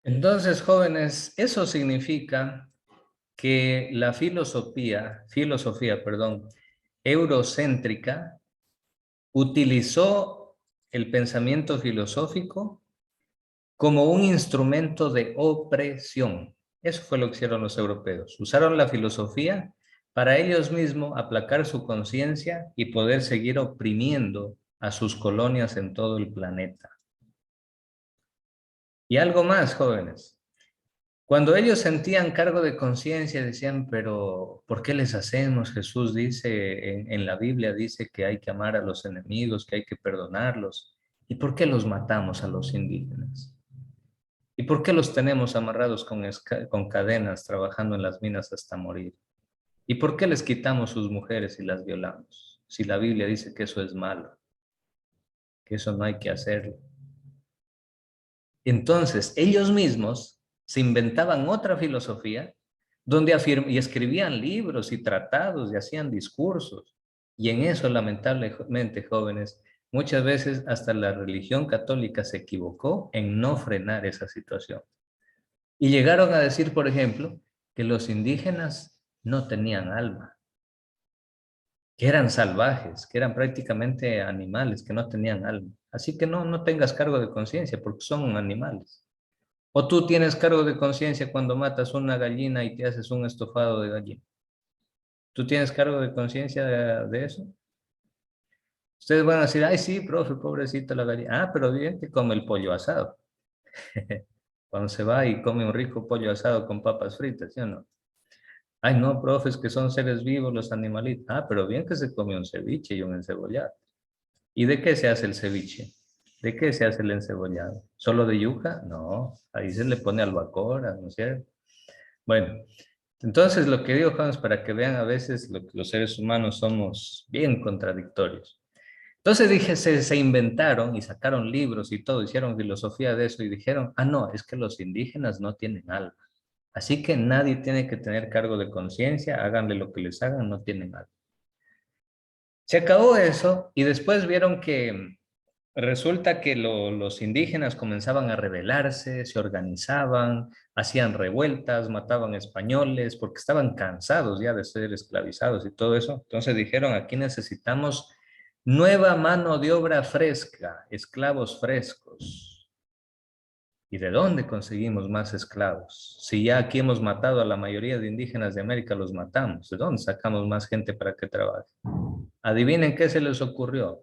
Entonces, jóvenes, eso significa que la filosofía, eurocéntrica utilizó el pensamiento filosófico como un instrumento de opresión. Eso fue lo que hicieron los europeos. Usaron la filosofía para ellos mismos aplacar su conciencia y poder seguir oprimiendo a sus colonias en todo el planeta. Y algo más, jóvenes. Cuando ellos sentían cargo de conciencia, decían, pero ¿por qué les hacemos? Jesús dice, en la Biblia dice que hay que amar a los enemigos, que hay que perdonarlos. ¿Y por qué los matamos a los indígenas? ¿Y por qué los tenemos amarrados con cadenas trabajando en las minas hasta morir? ¿Y por qué les quitamos sus mujeres y las violamos? Si la Biblia dice que eso es malo, que eso no hay que hacerlo. Entonces, ellos mismos se inventaban otra filosofía donde y escribían libros y tratados y hacían discursos. Y en eso, lamentablemente, jóvenes, muchas veces hasta la religión católica se equivocó en no frenar esa situación. Y llegaron a decir, por ejemplo, que los indígenas no tenían alma, que eran salvajes, que eran prácticamente animales, que no tenían alma. Así que no tengas cargo de conciencia porque son animales. O tú tienes cargo de conciencia cuando matas una gallina y te haces un estofado de gallina. ¿Tú tienes cargo de conciencia de eso? Ustedes van a decir, ay, sí, profe, pobrecito la gallina. Ah, pero bien que come el pollo asado. Cuando se va y come un rico pollo asado con papas fritas, ¿sí o no? Ay, no, profe, es que son seres vivos los animalitos. Ah, pero bien que se come un ceviche y un encebollado. ¿Y de qué se hace el ceviche? ¿De qué se hace el encebollado? ¿Solo de yuca? No, ahí se le pone albacora, ¿no es cierto? Bueno, entonces lo que digo, Juan, es para que vean a veces lo que los seres humanos somos bien contradictorios. Entonces dije, se inventaron y sacaron libros y todo, hicieron filosofía de eso y dijeron, ah, no, es que los indígenas no tienen alma. Así que nadie tiene que tener cargo de conciencia, háganle lo que les hagan, no tienen alma. Se acabó eso y después vieron que resulta que los indígenas comenzaban a rebelarse, se organizaban, hacían revueltas, mataban españoles porque estaban cansados ya de ser esclavizados y todo eso. Entonces dijeron, aquí necesitamos nueva mano de obra fresca, esclavos frescos. ¿Y de dónde conseguimos más esclavos? Si ya aquí hemos matado a la mayoría de indígenas de América, los matamos. ¿De dónde sacamos más gente para que trabaje? Adivinen qué se les ocurrió.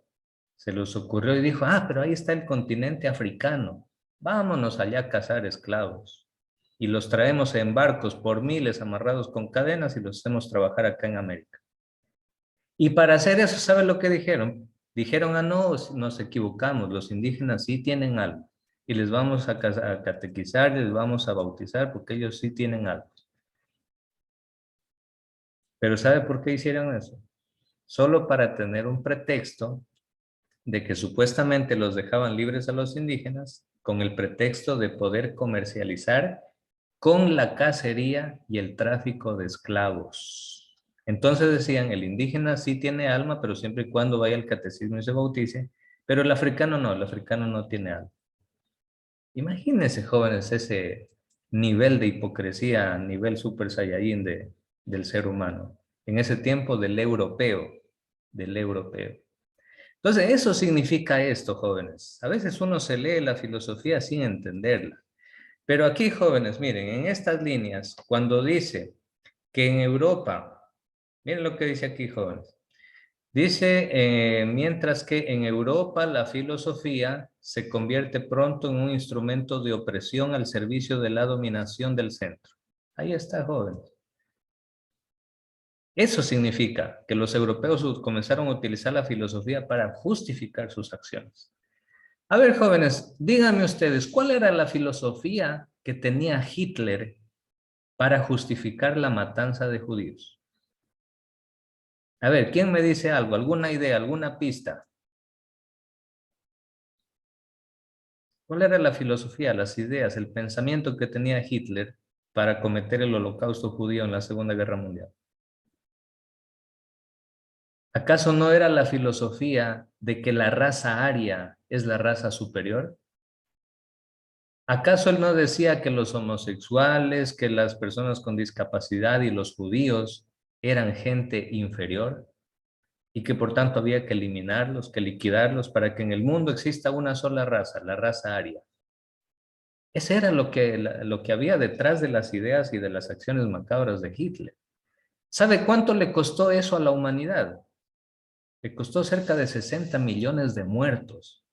Se les ocurrió y dijo, ah, pero ahí está el continente africano. Vámonos allá a cazar esclavos. Y los traemos en barcos por miles amarrados con cadenas y los hacemos trabajar acá en América. Y para hacer eso, ¿saben lo que dijeron? Dijeron, ah, no, nos equivocamos, los indígenas sí tienen algo. Y les vamos a catequizar, les vamos a bautizar porque ellos sí tienen algo. Pero ¿sabe por qué hicieron eso? Solo para tener un pretexto de que supuestamente los dejaban libres a los indígenas con el pretexto de poder comercializar con la cacería y el tráfico de esclavos. Entonces decían, el indígena sí tiene alma, pero siempre y cuando vaya al catecismo y se bautice, pero el africano no tiene alma. Imagínense, jóvenes, ese nivel de hipocresía, nivel super saiyajin del ser humano, en ese tiempo del europeo. Entonces, eso significa esto, jóvenes. A veces uno se lee la filosofía sin entenderla. Pero aquí, jóvenes, miren, en estas líneas, cuando dice que en Europa, miren lo que dice aquí, jóvenes. Dice, mientras que en Europa la filosofía se convierte pronto en un instrumento de opresión al servicio de la dominación del centro. Ahí está, jóvenes. Eso significa que los europeos comenzaron a utilizar la filosofía para justificar sus acciones. A ver, jóvenes, díganme ustedes, ¿cuál era la filosofía que tenía Hitler para justificar la matanza de judíos? A ver, ¿quién me dice algo? ¿Alguna idea? ¿Alguna pista? ¿Cuál era la filosofía, las ideas, el pensamiento que tenía Hitler para cometer el holocausto judío en la Segunda Guerra Mundial? ¿Acaso no era la filosofía de que la raza aria es la raza superior? ¿Acaso él no decía que los homosexuales, que las personas con discapacidad y los judíos eran gente inferior y que por tanto había que eliminarlos, que liquidarlos para que en el mundo exista una sola raza, la raza aria? Ese era lo que había detrás de las ideas y de las acciones macabras de Hitler. ¿Sabe cuánto le costó eso a la humanidad? Le costó cerca de 60 millones de muertos.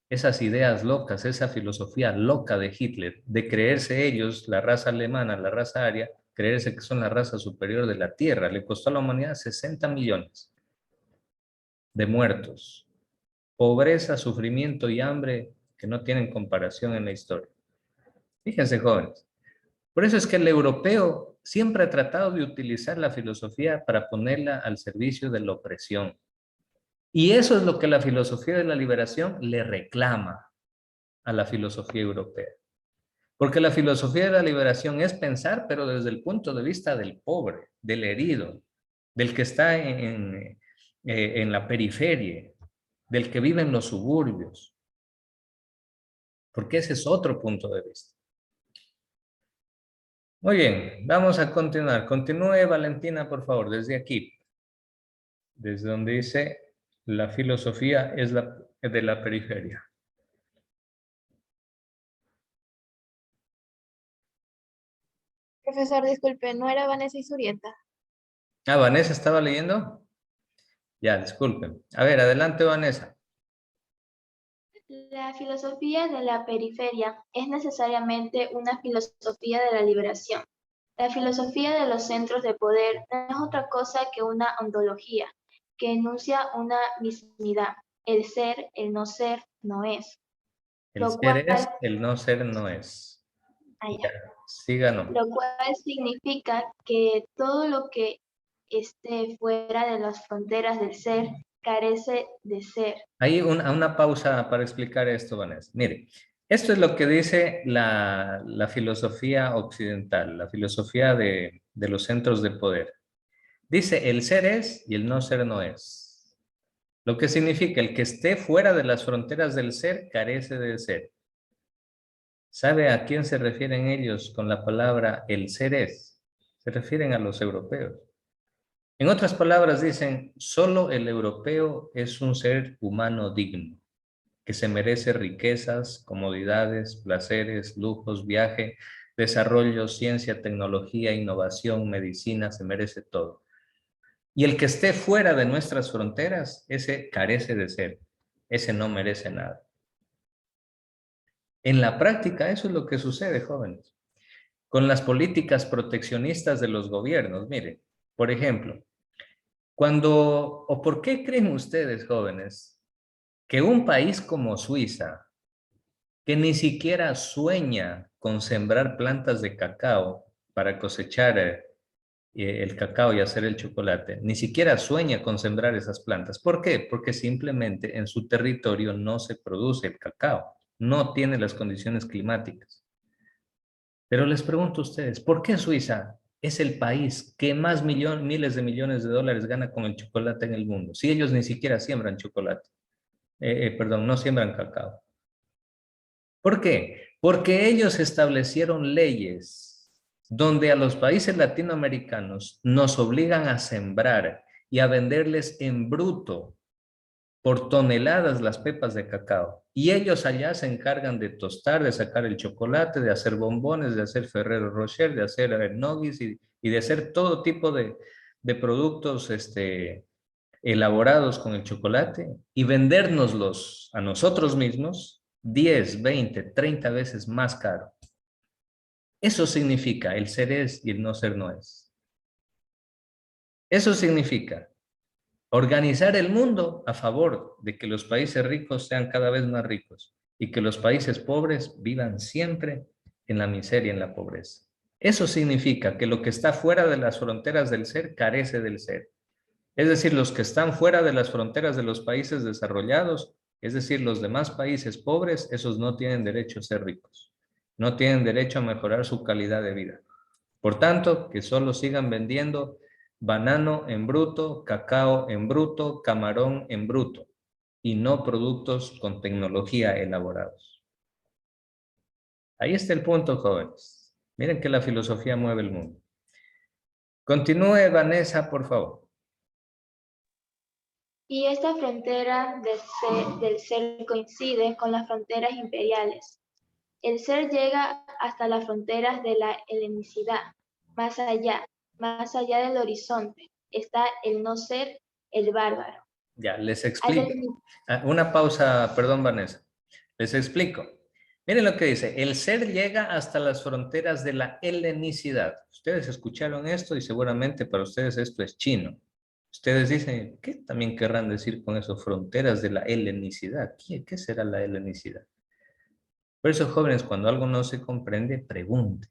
Esas ideas locas, esa filosofía loca de Hitler, de creerse ellos, la raza alemana, la raza aria, creerse que son la raza superior de la Tierra, le costó a la humanidad 60 millones de muertos. Pobreza, sufrimiento y hambre que no tienen comparación en la historia. Fíjense, jóvenes. Por eso es que el europeo siempre ha tratado de utilizar la filosofía para ponerla al servicio de la opresión. Y eso es lo que la filosofía de la liberación le reclama a la filosofía europea. Porque la filosofía de la liberación es pensar, pero desde el punto de vista del pobre, del herido, del que está en la periferia, del que vive en los suburbios. Porque ese es otro punto de vista. Muy bien, vamos a continuar. Continúe, Valentina, por favor, desde aquí. Desde donde dice la filosofía es de la periferia. Profesor, disculpe, ¿no era Vanessa Isurieta? Ah, Vanessa estaba leyendo. Ya, disculpen. A ver, adelante, Vanessa. La filosofía de la periferia es necesariamente una filosofía de la liberación. La filosofía de los centros de poder no es otra cosa que una ontología que enuncia una mismidad. El ser, el no es. El Lo ser cual, es, el no ser no es. Ya, siga, no. lo cual significa que todo lo que esté fuera de las fronteras del ser carece de ser. Hay una pausa para explicar esto, Vanessa. Mire, esto es lo que dice la filosofía occidental, la filosofía de los centros de poder. Dice, el ser es y el no ser no es. Lo que significa, el que esté fuera de las fronteras del ser carece de ser. ¿Sabe a quién se refieren ellos con la palabra el ser es? Se refieren a los europeos. En otras palabras dicen, solo el europeo es un ser humano digno, que se merece riquezas, comodidades, placeres, lujos, viaje, desarrollo, ciencia, tecnología, innovación, medicina, se merece todo. Y el que esté fuera de nuestras fronteras, ese carece de ser, ese no merece nada. En la práctica, eso es lo que sucede, jóvenes, con las políticas proteccionistas de los gobiernos. Mire, por ejemplo, ¿por qué creen ustedes, jóvenes, que un país como Suiza, que ni siquiera sueña con sembrar plantas de cacao para cosechar el cacao y hacer el chocolate, ni siquiera sueña con sembrar esas plantas? ¿Por qué? Porque simplemente en su territorio no se produce el cacao, no tiene las condiciones climáticas. Pero les pregunto a ustedes, ¿por qué Suiza es el país que más miles de millones de dólares gana con el chocolate en el mundo? Si ellos ni siquiera siembran chocolate, perdón, no siembran cacao. ¿Por qué? Porque ellos establecieron leyes donde a los países latinoamericanos nos obligan a sembrar y a venderles en bruto por toneladas las pepas de cacao. Y ellos allá se encargan de tostar, de sacar el chocolate, de hacer bombones, de hacer Ferrero Rocher, de hacer noggies y de hacer todo tipo de productos elaborados con el chocolate y vendérnoslos a nosotros mismos 10, 20, 30 veces más caro. Eso significa el ser es y el no ser no es. Eso significa organizar el mundo a favor de que los países ricos sean cada vez más ricos y que los países pobres vivan siempre en la miseria, en la pobreza. Eso significa que lo que está fuera de las fronteras del ser carece del ser. Es decir, los que están fuera de las fronteras de los países desarrollados, es decir, los demás países pobres, esos no tienen derecho a ser ricos, no tienen derecho a mejorar su calidad de vida. Por tanto, que solo sigan vendiendo banano en bruto, cacao en bruto, camarón en bruto y no productos con tecnología elaborados. Ahí está el punto, jóvenes. Miren que la filosofía mueve el mundo. Continúe, Vanessa, por favor. Y esta frontera del ser coincide con las fronteras imperiales. El ser llega hasta las fronteras de la helenicidad. Más allá del horizonte, está el no ser, el bárbaro. Ya, les Al explico. delimitar Una pausa, perdón, Vanessa. Les explico. Miren lo que dice. El ser llega hasta las fronteras de la helenicidad. Ustedes escucharon esto y seguramente para ustedes esto es chino. Ustedes dicen, ¿qué también querrán decir con eso? Fronteras de la helenicidad. ¿Qué será la helenicidad? Por eso, jóvenes, cuando algo no se comprende, pregunten.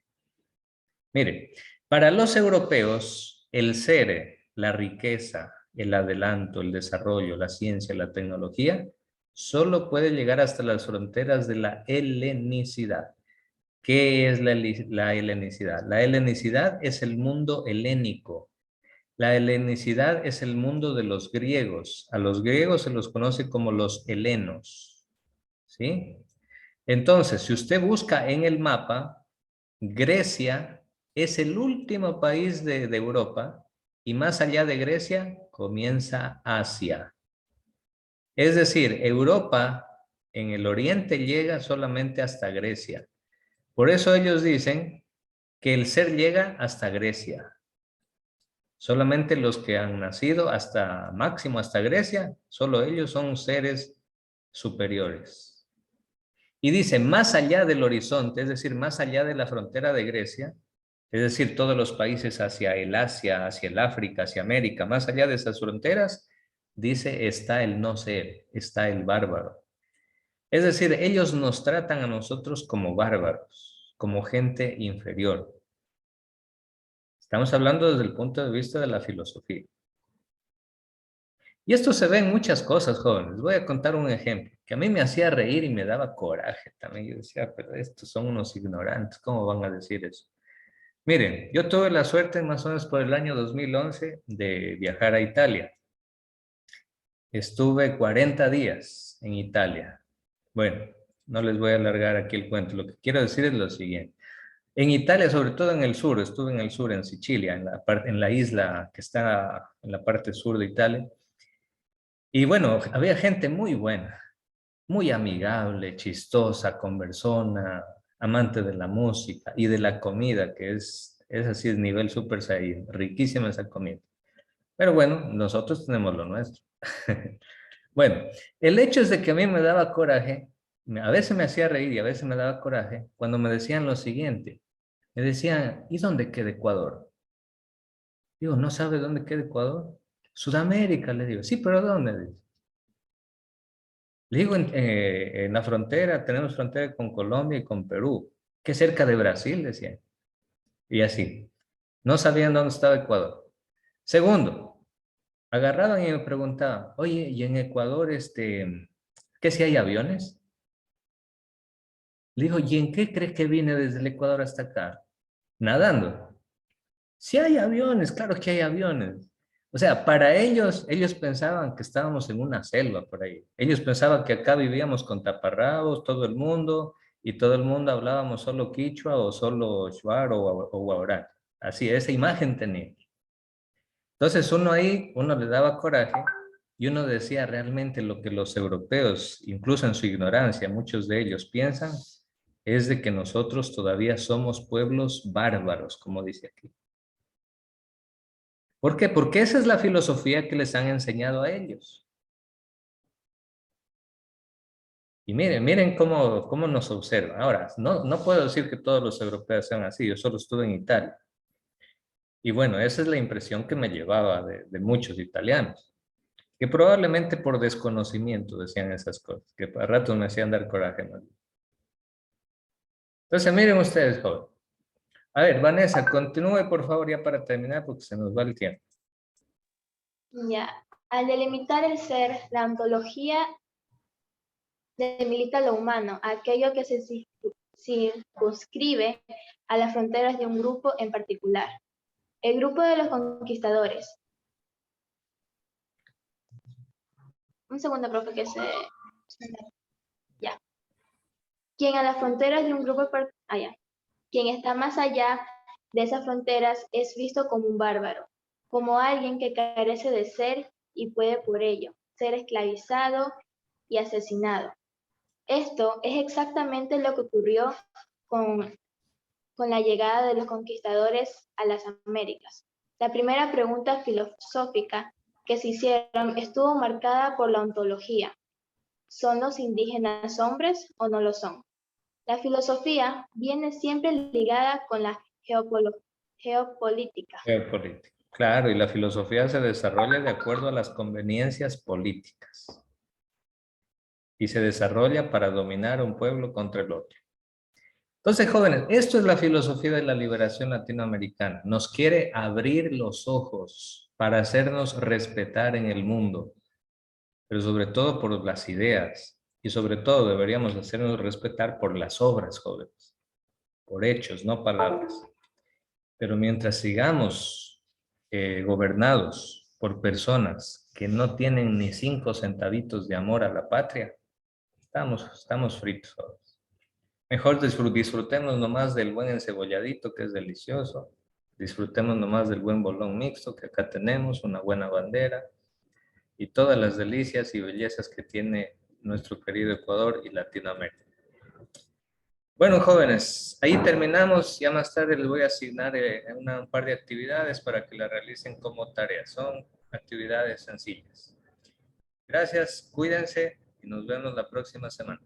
Mire, para los europeos, el ser, la riqueza, el adelanto, el desarrollo, la ciencia, la tecnología, solo puede llegar hasta las fronteras de la helenicidad. ¿Qué es la helenicidad? La helenicidad es el mundo helénico. La helenicidad es el mundo de los griegos. A los griegos se los conoce como los helenos. ¿Sí? Entonces, si usted busca en el mapa, Grecia es el último país de Europa y más allá de Grecia comienza Asia. Es decir, Europa en el oriente llega solamente hasta Grecia. Por eso ellos dicen que el ser llega hasta Grecia. Solamente los que han nacido hasta máximo hasta Grecia, solo ellos son seres superiores. Y dice, más allá del horizonte, es decir, más allá de la frontera de Grecia, es decir, todos los países hacia el Asia, hacia el África, hacia América, más allá de esas fronteras, dice, está el no ser, está el bárbaro. Es decir, ellos nos tratan a nosotros como bárbaros, como gente inferior. Estamos hablando desde el punto de vista de la filosofía. Y esto se ve en muchas cosas, jóvenes. Voy a contar un ejemplo que a mí me hacía reír y me daba coraje también. Yo decía, pero estos son unos ignorantes, ¿cómo van a decir eso? Miren, yo tuve la suerte más o menos por el año 2011 de viajar a Italia. Estuve 40 días en Italia. Bueno, no les voy a alargar aquí el cuento. Lo que quiero decir es lo siguiente. En Italia, sobre todo en el sur, estuve en el sur, en Sicilia, en la isla que está en la parte sur de Italia. Y bueno, había gente muy buena, muy amigable, chistosa, conversona, amante de la música y de la comida, que es así, es nivel super saiyan, riquísima esa comida. Pero bueno, nosotros tenemos lo nuestro. Bueno, el hecho es de que a mí me daba coraje, a veces me hacía reír y a veces me daba coraje, cuando me decían lo siguiente. Me decían, ¿y dónde queda Ecuador? Digo, ¿no sabe dónde queda Ecuador? Sudamérica, le digo. Sí, pero ¿dónde? Dice. Le digo, en la frontera, tenemos frontera con Colombia y con Perú, que es cerca de Brasil, decían. Y así. No sabían dónde estaba Ecuador. Segundo, agarraban y me preguntaban, oye, ¿y en Ecuador, qué si hay aviones? Le digo, ¿y en qué crees que vine desde el Ecuador hasta acá? Nadando. Sí hay aviones, claro que hay aviones. O sea, para ellos pensaban que estábamos en una selva por ahí. Ellos pensaban que acá vivíamos con taparrabos, todo el mundo, y todo el mundo hablábamos solo quichua o solo shuar o guaraní. Así, esa imagen tenía. Entonces uno ahí, uno le daba coraje y uno decía realmente lo que los europeos, incluso en su ignorancia, muchos de ellos piensan, es de que nosotros todavía somos pueblos bárbaros, como dice aquí. ¿Por qué? Porque esa es la filosofía que les han enseñado a ellos. Y miren cómo nos observan. Ahora, no puedo decir que todos los europeos sean así, yo solo estuve en Italia. Y bueno, esa es la impresión que me llevaba de muchos italianos, que probablemente por desconocimiento decían esas cosas, que a ratos me hacían dar coraje, ¿no? Entonces, miren ustedes, joven. A ver, Vanessa, continúe por favor ya para terminar porque se nos va el tiempo. Ya. Al delimitar el ser, la ontología delimita lo humano, aquello que se circunscribe a las fronteras de un grupo en particular. El grupo de los conquistadores. Un segundo, profe, que se... Ya. Quien a las fronteras de un grupo, quien está más allá de esas fronteras es visto como un bárbaro, como alguien que carece de ser y puede por ello ser esclavizado y asesinado. Esto es exactamente lo que ocurrió con la llegada de los conquistadores a las Américas. La primera pregunta filosófica que se hicieron estuvo marcada por la ontología. ¿Son los indígenas hombres o no lo son? La filosofía viene siempre ligada con la geopolítica. Geopolítica. Claro, y la filosofía se desarrolla de acuerdo a las conveniencias políticas y se desarrolla para dominar a un pueblo contra el otro. Entonces, jóvenes, esto es la filosofía de la liberación latinoamericana. Nos quiere abrir los ojos para hacernos respetar en el mundo, pero sobre todo por las ideas y sobre todo deberíamos hacernos respetar por las obras, jóvenes, por hechos, no palabras. Pero mientras sigamos gobernados por personas que no tienen ni 5 centavitos de amor a la patria, estamos fritos. Mejor disfrutemos nomás del buen encebolladito que es delicioso. Disfrutemos nomás del buen bolón mixto que acá tenemos, una buena bandera y todas las delicias y bellezas que tiene nuestro querido Ecuador y Latinoamérica. Bueno, jóvenes, ahí terminamos. Ya más tarde les voy a asignar un par de actividades para que las realicen como tarea. Son actividades sencillas. Gracias, cuídense y nos vemos la próxima semana.